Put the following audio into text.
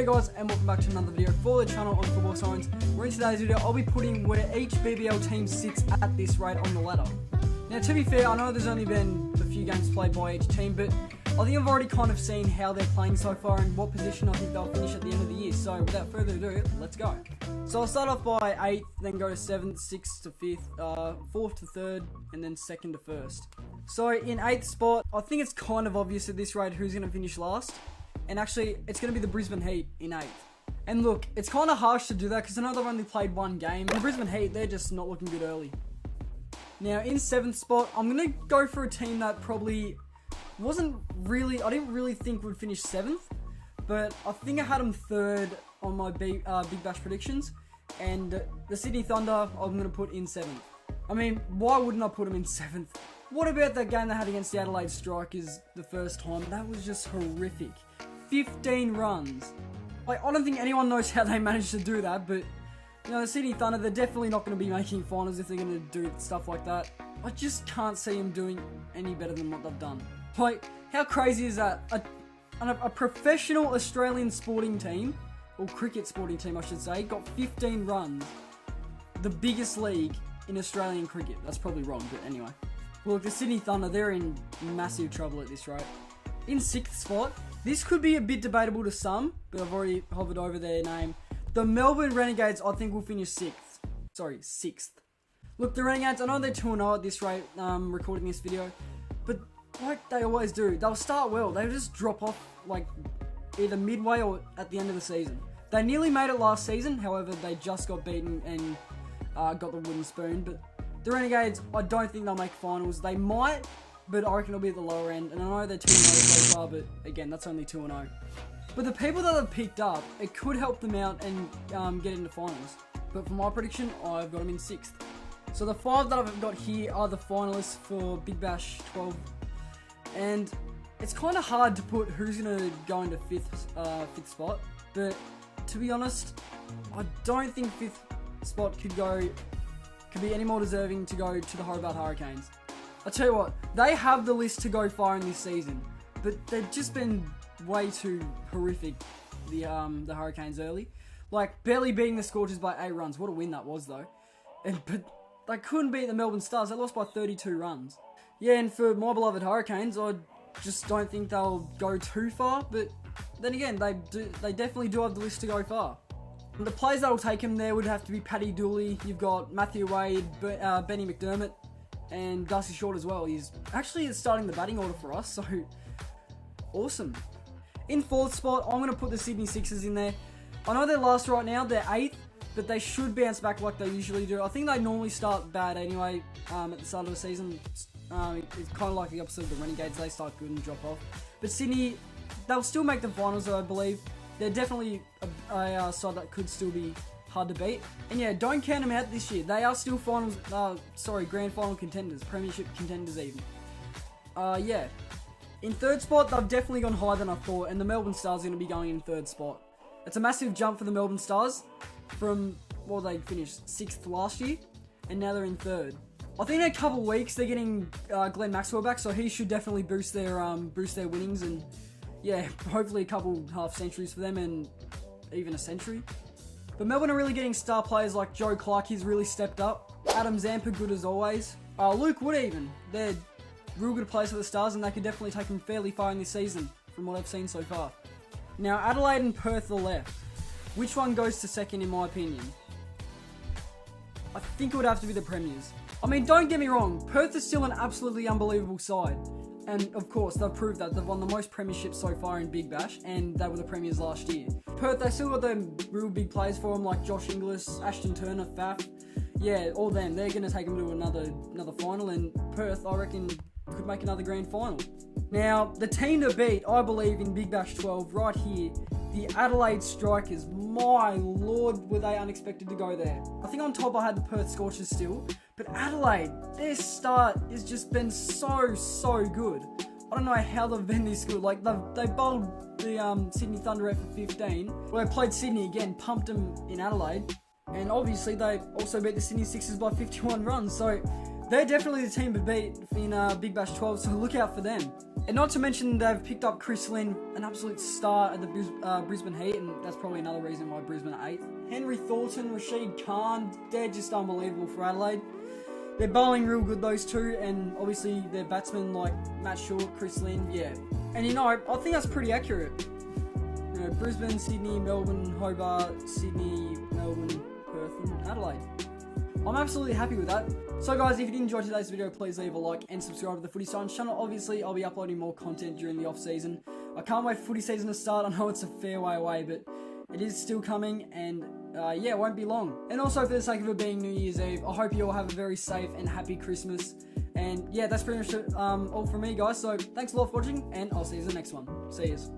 G'day guys, and welcome back to another video for the channel on Football Science, where in today's video I'll be putting where each BBL team sits at this rate on the ladder. Now to be fair, I know there's only been a few games played by each team, but I think I've already kind of seen how they're playing so far and what position I think they'll finish at the end of the year. So without further ado, let's go. So I'll start off by 8th, then go to 7th, 6th to 5th, 4th to 3rd, and then 2nd to 1st. So in 8th spot, I think it's kind of obvious at this rate who's going to finish last. And actually, it's going to be the Brisbane Heat in 8th. And look, it's kind of harsh to do that because I know they've only played one game. And the Brisbane Heat, they're just not looking good early. Now, in 7th spot, I'm going to go for a team that probably wasn't really, I didn't really think would finish 7th. But I think I had them 3rd on my Big Bash predictions. And the Sydney Thunder, I'm going to put in 7th. I mean, why wouldn't I put them in 7th? What about that game they had against the Adelaide Strikers the first time? That was just horrific. 15 runs. Like, I don't think anyone knows how they managed to do that, but, you know, the Sydney Thunder, they're definitely not going to be making finals if they're going to do stuff like that. I just can't see them doing any better than what they've done. Like, how crazy is that? A professional Australian sporting team, or cricket sporting team I should say, got 15 runs. The biggest league in Australian cricket. That's probably wrong, but anyway. Well, look, the Sydney Thunder, they're in massive trouble at this rate. In 6th spot, this could be a bit debatable to some, but I've already hovered over their name. The Melbourne Renegades, I think, will finish 6th. Sorry, 6th. Look, the Renegades, I know they're 2-0 at this rate, recording this video, but like they always do, they'll start well. They'll just drop off, like, either midway or at the end of the season. They nearly made it last season, however, they just got beaten and got the wooden spoon, but the Renegades, I don't think they'll make finals. They might, but I reckon it'll be at the lower end. And I know they're 2-0 so far, but again, that's only 2-0. But the people that have picked up, it could help them out and get into finals. But for my prediction, I've got them in 6th. So the 5 that I've got here are the finalists for Big Bash 12. And it's kind of hard to put who's going to go into 5th spot. But to be honest, I don't think 5th spot could be any more deserving to go to the Hobart Hurricanes. I'll tell you what, they have the list to go far in this season, but they've just been way too horrific, the Hurricanes early. Like, barely beating the Scorchers by 8 runs. What a win that was, though. But they couldn't beat the Melbourne Stars. They lost by 32 runs. Yeah, and for my beloved Hurricanes, I just don't think they'll go too far, but then again, they definitely do have the list to go far. And the players that will take him there would have to be Paddy Dooley. You've got Matthew Wade, Benny McDermott, and Darcy Short as well. He's actually starting the batting order for us, so awesome. In 4th spot, I'm going to put the Sydney Sixers in there. I know they're last right now, they're 8th, but they should bounce back like they usually do. I think they normally start bad anyway at the start of the season. It's kind of like the opposite of the Renegades, they start good and drop off. But Sydney, they'll still make the finals, I believe. They're definitely a side that could still be hard to beat. And yeah, don't count them out this year. They are still grand final contenders, premiership contenders even. Yeah. In 3rd spot, they've definitely gone higher than I thought, and the Melbourne Stars are going to be going in 3rd spot. It's a massive jump for the Melbourne Stars from, well, they finished 6th last year, and now they're in 3rd. I think in a couple of weeks, they're getting Glenn Maxwell back, so he should definitely boost their winnings, and yeah, hopefully a couple half centuries for them, and even a century. But Melbourne are really getting star players like Joe Clark, he's really stepped up. Adam Zampa, good as always. Luke Wood even. They're real good players for the Stars, and they could definitely take them fairly far in this season, from what I've seen so far. Now, Adelaide and Perth are left. Which one goes to 2nd in my opinion? I think it would have to be the Premiers. I mean, don't get me wrong, Perth is still an absolutely unbelievable side. And of course, they've proved that. They've won the most premierships so far in Big Bash, and they were the premiers last year. Perth, they still got them real big players for them, like Josh Inglis, Ashton Turner, Faf. Yeah, all them. They're going to take them to another final, and Perth, I reckon, could make another grand final. Now, the team to beat, I believe, in Big Bash 12, right here, the Adelaide Strikers. My lord, were they unexpected to go there. I think on top I had the Perth Scorchers still, but Adelaide, their start has just been so good. I don't know how they've been this good. Like, they bowled the Sydney Thunder out for 15. Well, they played Sydney again, pumped them in Adelaide, and obviously they also beat the Sydney Sixers by 51 runs, so they're definitely the team to beat in Big Bash 12, so look out for them. And not to mention they've picked up Chris Lynn, an absolute star at the Brisbane Heat, and that's probably another reason why Brisbane are 8th. Henry Thornton, Rashid Khan, they're just unbelievable for Adelaide. They're bowling real good, those two, and obviously their batsmen like Matt Short, Chris Lynn, yeah. And you know, I think that's pretty accurate. You know, Brisbane, Sydney, Melbourne, Hobart, Sydney, Melbourne, Perth, and Adelaide. I'm absolutely happy with that. So guys, if you did enjoy today's video, please leave a like and subscribe to the Footy Science channel. Obviously, I'll be uploading more content during the off-season. I can't wait for footy season to start. I know it's a fair way away, but it is still coming, and yeah, it won't be long. And also, for the sake of it being New Year's Eve, I hope you all have a very safe and happy Christmas. And yeah, that's pretty much all from me, guys. So thanks a lot for watching, and I'll see you in the next one. See yous.